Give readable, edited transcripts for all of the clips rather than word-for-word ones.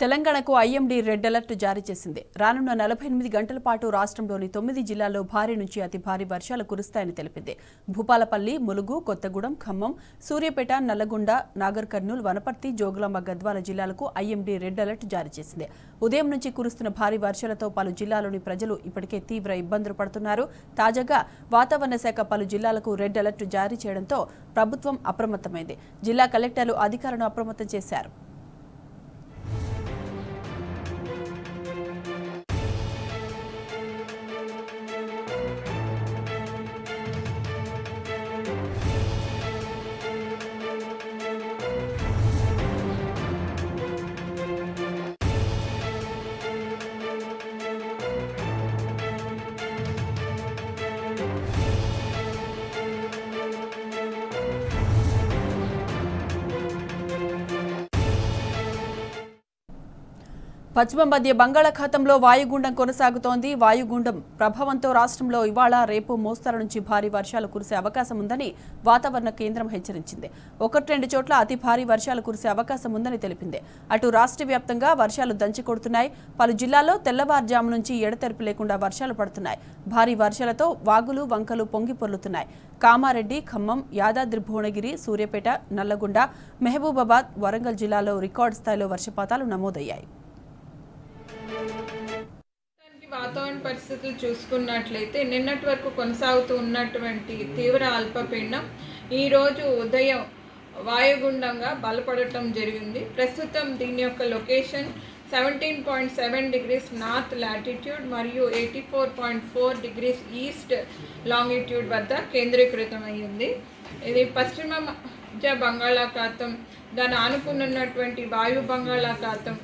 తెలంగాణకు IMD red alert జారీ చేసింది. రానున్న 48 గంటల పాటు రాష్ట్రంలోని 9 జిల్లాల్లో భారీ నుంచి అతి భారీ వర్షాలు కురుస్తాయని తెలిపింది. భూపాలపల్లి, ములుగు, కొత్తగూడెం, ఖమ్మం, సూర్యాపేట, నల్లగొండ, నాగర్ కర్నూల్, వనపర్తి, జోగులాంబ, గద్వాల జిల్లాలకు ఐఎండీ రెడ్ అలర్ట్ జారీ చేసింది. ఉదయం నుంచి కురుస్తున్న భారీ వర్షాలతో పలు జిల్లాలోని ప్రజలు ఇప్పటికే తీవ్ర ఇబ్బందులు పడుతున్నారు. తాజాగా వాతావరణ శాఖ పలు జిల్లాలకు రెడ్ అలర్ట్ జారీ చేయడంతో ప్రభుత్వం అప్రమత్తమైంది. జిల్లా కలెక్టర్లు అధికారులను అప్రమత్తం చేశారు. పశ్చిమ మధ్య బంగాళాఖాతంలో వాయుగుండం కొనసాగుతోంది. వాయుగుండం ప్రభావంతో రాష్ట్రంలో ఇవాళ, రేపు మోస్తరు నుంచి భారీ వర్షాలు కురిసే అవకాశం ఉందని వాతావరణ కేంద్రం హెచ్చరించింది. 1-2 చోట్ల అతి భారీ వర్షాలు కురిసే అవకాశం ఉందని తెలిపింది. అటు రాష్ట్ర వ్యాప్తంగా వర్షాలు దంచికొడుతున్నాయి. పలు జిల్లాల్లో తెల్లవారుజాము నుంచి ఎడతెరిపి లేకుండా వర్షాలు పడుతున్నాయి. భారీ వర్షాలతో వాగులు, వంకలు పొంగి పొర్లుతున్నాయి. కామారెడ్డి, ఖమ్మం, యాదాద్రి భువనగిరి, సూర్యాపేట, నల్లగొండ, మహబూబాబాద్, వరంగల్ జిల్లాలో రికార్డు స్థాయిలో వర్షపాతాలు నమోదయ్యాయి. వాతావరణ పరిస్థితులు చూసుకున్నట్లయితే నిన్నటి వరకు కొనసాగుతూ ఉన్నటువంటి తీవ్ర అల్పపీడనం ఈరోజు ఉదయం వాయుగుండంగా బలపడటం జరిగింది. ప్రస్తుతం దీని యొక్క లొకేషన్ 17.7 degrees నార్త్ లాటిట్యూడ్ మరియు 84.4 degrees ఈస్ట్ లాంగిట్యూడ్ వద్ద కేంద్రీకృతమైంది. ఇది పశ్చిమ మధ్య బంగాళాఖాతం, దాన్ని ఆనుకున్నటువంటి వాయు బంగాళాఖాతం,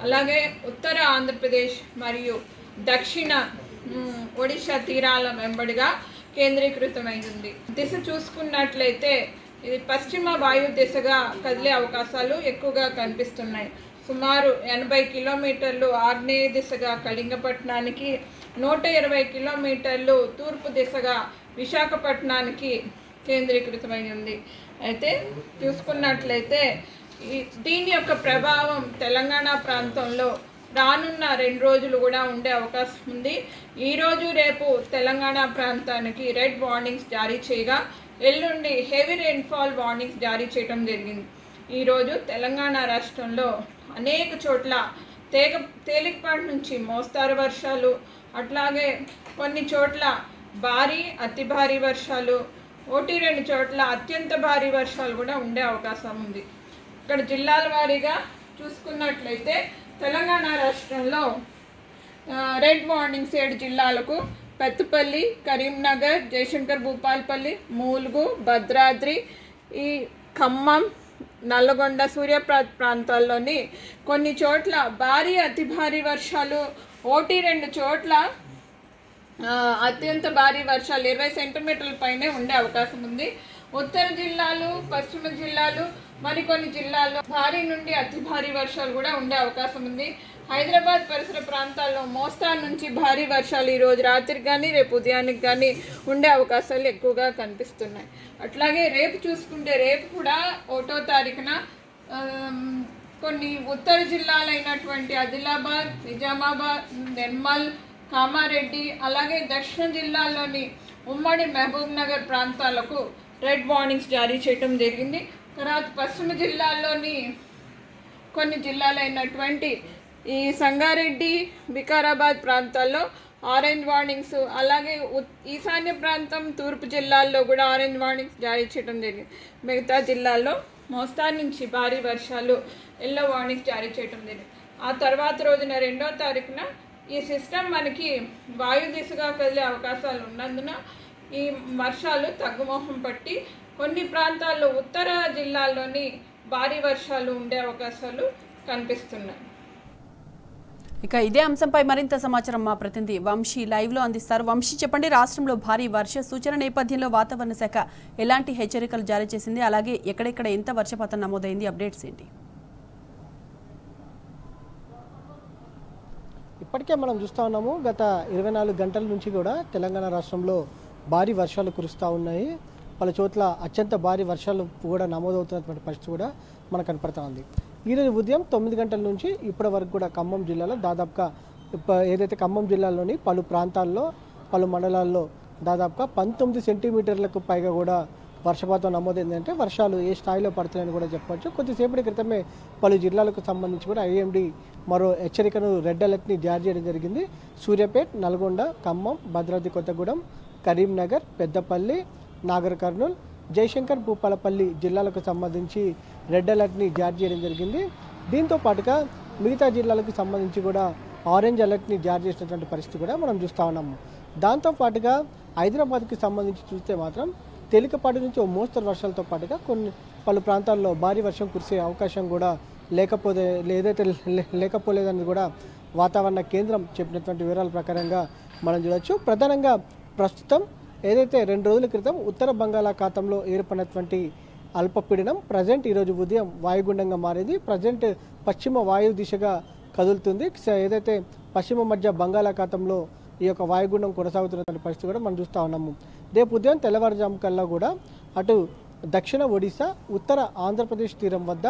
అలాగే ఉత్తర ఆంధ్రప్రదేశ్ మరియు దక్షిణ ఒడిశా తీరాల వెంబడిగా కేంద్రీకృతమైంది. దిశ చూసుకున్నట్లయితే ఇది పశ్చిమ వాయు దిశగా కదిలే అవకాశాలు ఎక్కువగా కనిపిస్తున్నాయి. సుమారు 80 కిలోమీటర్లు ఆగ్నేయ దిశగా కళింగపట్నానికి, 120 కిలోమీటర్లు తూర్పు దిశగా విశాఖపట్నానికి కేంద్రీకృతమైంది. అయితే చూసుకున్నట్లయితే దీని యొక్క ప్రభావం తెలంగాణ ప్రాంతంలో రానున్న 2 రోజులు కూడా ఉండే అవకాశం ఉంది. ఈరోజు, రేపు తెలంగాణ ప్రాంతానికి రెడ్ వార్నింగ్స్ జారీ చేయగా, ఎల్లుండి హెవీ రెయిన్ఫాల్ వార్నింగ్స్ జారీ చేయడం జరిగింది. ఈరోజు తెలంగాణ రాష్ట్రంలో అనేక చోట్ల తేలికపాటి నుంచి మోస్తారు వర్షాలు, అట్లాగే కొన్ని చోట్ల భారీ, అతి భారీ వర్షాలు, 1-2 చోట్ల అత్యంత భారీ వర్షాలు కూడా ఉండే అవకాశం ఉంది. ఇక్కడ జిల్లాల వారీగా చూసుకున్నట్లయితే తెలంగాణ రాష్ట్రంలో రెడ్ వార్నింగ్స్ 7 జిల్లాలకు: పెద్దపల్లి, కరీంనగర్, జయశంకర్ భూపాలపల్లి, ములుగు, భద్రాద్రి, ఈ ఖమ్మం, నల్లగొండ, సూర్యాపేట ప్రాంతాల్లోని కొన్ని చోట్ల భారీ, అతి భారీ వర్షాలు, 1-2 చోట్ల అత్యంత భారీ వర్షాలు 20 సెంటీమీటర్ల పైనే ఉండే అవకాశం ఉంది. ఉత్తర జిల్లాలు, పశ్చిమ జిల్లాలు, మరికొన్ని జిల్లాల్లో భారీ నుండి అతి భారీ వర్షాలు కూడా ఉండే అవకాశం ఉంది. హైదరాబాద్ పరిసర ప్రాంతాల్లో మోస్తారు నుంచి భారీ వర్షాలు ఈరోజు రాత్రికి కానీ, రేపు ఉదయానికి కానీ ఉండే అవకాశాలు ఎక్కువగా కనిపిస్తున్నాయి. అట్లాగే రేపు చూసుకుంటే, రేపు కూడా 1వ తారీఖున కొన్ని ఉత్తర జిల్లాలైనటువంటి ఆదిలాబాద్, నిజామాబాద్, నిర్మల్, కామారెడ్డి, అలాగే దక్షిణ జిల్లాల్లోని ఉమ్మడి మహబూబ్ నగర్ ప్రాంతాలకు రెడ్ వార్నింగ్స్ జారీ చేయడం జరిగింది. తర్వాత పశ్చిమ జిల్లాల్లోని కొన్ని జిల్లాలైనటువంటి ఈ సంగారెడ్డి, వికారాబాద్ ప్రాంతాల్లో ఆరెంజ్ వార్నింగ్స్, అలాగే ఈశాన్య ప్రాంతం, తూర్పు జిల్లాల్లో కూడా ఆరెంజ్ వార్నింగ్స్ జారీ చేయడం జరిగింది. మిగతా జిల్లాల్లో మోస్తారు నుంచి భారీ వర్షాలు, ఎల్లో వార్నింగ్స్ జారీ చేయడం జరిగింది. ఆ తర్వాత రోజున 2వ తారీఖున ఈ సిస్టమ్ మనకి వాయు దిశగా కదిలే అవకాశాలు ఉన్నందున ఈ వర్షాలు తగ్గుముఖం పట్టి కొన్ని ప్రాంతాల్లో ఉత్తర జిల్లాల్లోని భారీ వర్షాలు ఉండే అవకాశాలు కనిపిస్తున్నాయి. ఇక ఇదే అంశంపై మరింత సమాచారం మా ప్రతినిధి వంశీ లైవ్లో అందిస్తారు. వంశీ, చెప్పండి, రాష్ట్రంలో భారీ వర్ష సూచన నేపథ్యంలో వాతావరణ శాఖ ఎలాంటి హెచ్చరికలు జారీ చేసింది? అలాగే ఎక్కడెక్కడ ఎంత వర్షపాతం నమోదైంది? అప్డేట్స్ ఏంటి? ఇప్పటికే మనం చూస్తూ ఉన్నాము, గత 24 గంటల నుంచి కూడా తెలంగాణ రాష్ట్రంలో భారీ వర్షాలు కురుస్తూ ఉన్నాయి. పలు చోట్ల అత్యంత భారీ వర్షాలు కూడా నమోదవుతున్నటువంటి పరిస్థితి కూడా మనకు కనపడతా ఉంది. ఈరోజు ఉదయం 9 గంటల నుంచి ఇప్పటి వరకు కూడా ఖమ్మం జిల్లాలో దాదాపుగా ఏదైతే ఖమ్మం జిల్లాలోని పలు ప్రాంతాల్లో పలు మండలాల్లో దాదాపుగా 19 సెంటీమీటర్లకు పైగా కూడా వర్షపాతం నమోదైందంటే వర్షాలు ఏ స్థాయిలో పడుతున్నాయని కూడా చెప్పవచ్చు. కొద్దిసేపటి క్రితమే పలు జిల్లాలకు సంబంధించి కూడా ఐఎండీ మరో హెచ్చరికను రెడ్ అలర్ట్ని జారీ చేయడం జరిగింది. సూర్యాపేట్, నల్గొండ, ఖమ్మం, భద్రాద్రి కొత్తగూడెం, కరీంనగర్, పెద్దపల్లి, నాగర్ కర్నూల్, జయశంకర్, భూపాలపల్లి జిల్లాలకు సంబంధించి రెడ్ అలర్ట్ని జారీ చేయడం జరిగింది. దీంతో పాటుగా మిగతా జిల్లాలకు సంబంధించి కూడా ఆరెంజ్ అలర్ట్ని జారీ చేసినటువంటి పరిస్థితి కూడా మనం చూస్తూ ఉన్నాము. దాంతో పాటుగా హైదరాబాద్కి సంబంధించి చూస్తే మాత్రం తేలికపాటి నుంచి ఓ మోస్తరు వర్షాలతో పాటుగా పలు ప్రాంతాల్లో భారీ వర్షం కురిసే అవకాశం కూడా లేకపోలేదని కూడా వాతావరణ కేంద్రం చెప్పినటువంటి వివరాల ప్రకారంగా మనం చూడవచ్చు. ప్రధానంగా ప్రస్తుతం ఏదైతే 2 రోజుల క్రితం ఉత్తర బంగాళాఖాతంలో ఏర్పడినటువంటి అల్పపీడనం ప్రజెంట్ ఈరోజు ఉదయం వాయుగుండంగా మారింది. ప్రజెంట్ పశ్చిమ వాయు దిశగా కదులుతుంది. ఏదైతే పశ్చిమ మధ్య బంగాళాఖాతంలో ఈ యొక్క వాయుగుండం కొనసాగుతున్నటువంటి పరిస్థితి కూడా మనం చూస్తూ ఉన్నాము. రేపు ఉదయం తెల్లవారుజాము కల్లా కూడా అటు దక్షిణ ఒడిశా, ఉత్తర ఆంధ్రప్రదేశ్ తీరం వద్ద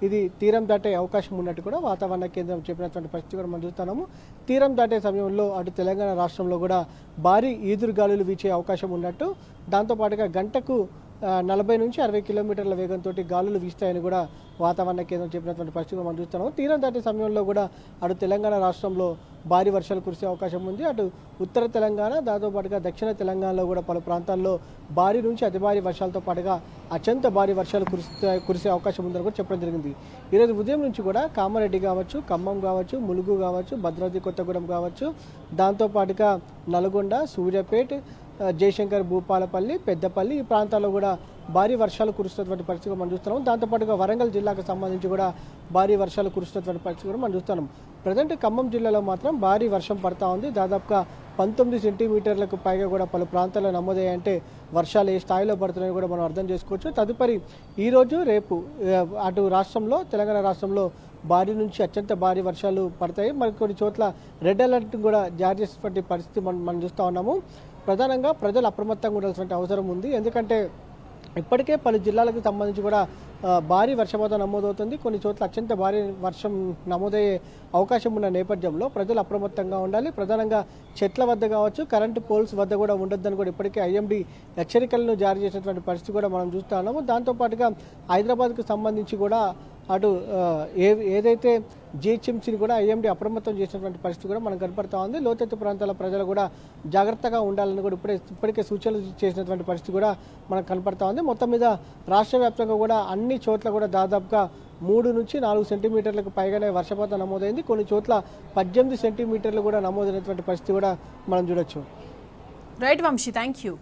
ఇది తీరం దాటే అవకాశం ఉన్నట్టు కూడా వాతావరణ కేంద్రం చెప్పినటువంటి పరిస్థితి కూడా మనం చూస్తున్నాము. తీరం దాటే సమయంలో అటు తెలంగాణ రాష్ట్రంలో కూడా భారీ ఈదురుగాలులు వీచే అవకాశం ఉన్నట్టు, దాంతోపాటుగా గంటకు 40 నుంచి 60 కిలోమీటర్ల వేగంతో గాలులు వీస్తాయని కూడా వాతావరణ కేంద్రం చెప్పినటువంటి పరిస్థితి మనం చూస్తున్నాము. తీరం దాటే సమయంలో కూడా అటు తెలంగాణ రాష్ట్రంలో భారీ వర్షాలు కురిసే అవకాశం ఉంది. అటు ఉత్తర తెలంగాణ, దాంతోపాటుగా దక్షిణ తెలంగాణలో కూడా పలు ప్రాంతాల్లో భారీ నుంచి అతి భారీ వర్షాలతో పాటుగా అత్యంత భారీ వర్షాలు కురిసే అవకాశం ఉందని కూడా చెప్పడం జరిగింది. ఈరోజు ఉదయం నుంచి కూడా కామారెడ్డి కావచ్చు, ఖమ్మం కావచ్చు, ములుగు కావచ్చు, భద్రాద్రి కొత్తగూడెం కావచ్చు, దాంతోపాటుగా నల్గొండ, సూర్యాపేట్, జయశంకర్, భూపాలపల్లి, పెద్దపల్లి ఈ ప్రాంతాల్లో కూడా భారీ వర్షాలు కురుస్తున్నటువంటి పరిస్థితి మనం చూస్తున్నాం. దాంతోపాటుగా వరంగల్ జిల్లాకు సంబంధించి కూడా భారీ వర్షాలు కురుస్తున్నటువంటి పరిస్థితి కూడా మనం చూస్తున్నాం. ప్రజెంట్ ఖమ్మం జిల్లాలో మాత్రం భారీ వర్షం పడతా ఉంది. దాదాపుగా 19 సెంటీమీటర్లకు పైగా కూడా పలు ప్రాంతాల్లో నమోదయ్యాయంటే వర్షాలు ఏ స్థాయిలో పడుతున్నాయో కూడా మనం అర్థం చేసుకోవచ్చు. తదుపరి ఈరోజు రేపు అటు రాష్ట్రంలో తెలంగాణ రాష్ట్రంలో భారీ నుంచి అత్యంత భారీ వర్షాలు పడతాయి. మరి కొన్ని చోట్ల రెడ్ అలర్ట్ కూడా జారీ చేసినటువంటి పరిస్థితి మనం చూస్తూ ఉన్నాము. ప్రధానంగా ప్రజలు అప్రమత్తంగా ఉండాల్సిన అవసరం ఉంది. ఎందుకంటే ఇప్పటికే పలు జిల్లాలకు సంబంధించి కూడా భారీ వర్షపాతం నమోదవుతుంది. కొన్ని చోట్ల అత్యంత భారీ వర్షం నమోదయ్యే అవకాశం ఉన్న నేపథ్యంలో ప్రజలు అప్రమత్తంగా ఉండాలి. ప్రధానంగా చెట్ల వద్ద కావచ్చు, కరెంటు పోల్స్ వద్ద కూడా ఉండొద్దని కూడా ఇప్పటికే ఐఎండీ హెచ్చరికలను జారీ చేసినటువంటి పరిస్థితి కూడా మనం చూస్తూ ఉన్నాము. దాంతోపాటుగా హైదరాబాద్కు సంబంధించి కూడా అటు ఏదైతే జిహెచ్ఎంసీని కూడా ఐఎండీ అప్రమత్తం చేసినటువంటి పరిస్థితి కూడా మనకు కనపడతా ఉంది. లోతట్టు ప్రాంతాల ప్రజలు కూడా జాగ్రత్తగా ఉండాలని కూడా ఇప్పటికే సూచనలు చేసినటువంటి పరిస్థితి కూడా మనకు కనపడతా ఉంది. మొత్తం మీద రాష్ట్ర వ్యాప్తంగా కూడా అన్ని చోట్ల కూడా దాదాపుగా 3 నుంచి 4 సెంటీమీటర్లకు పైగానే వర్షపాతం నమోదైంది. కొన్ని చోట్ల 18 సెంటీమీటర్లు కూడా నమోదైనటువంటి పరిస్థితి కూడా మనం చూడొచ్చు. Right Vamshi, thank you.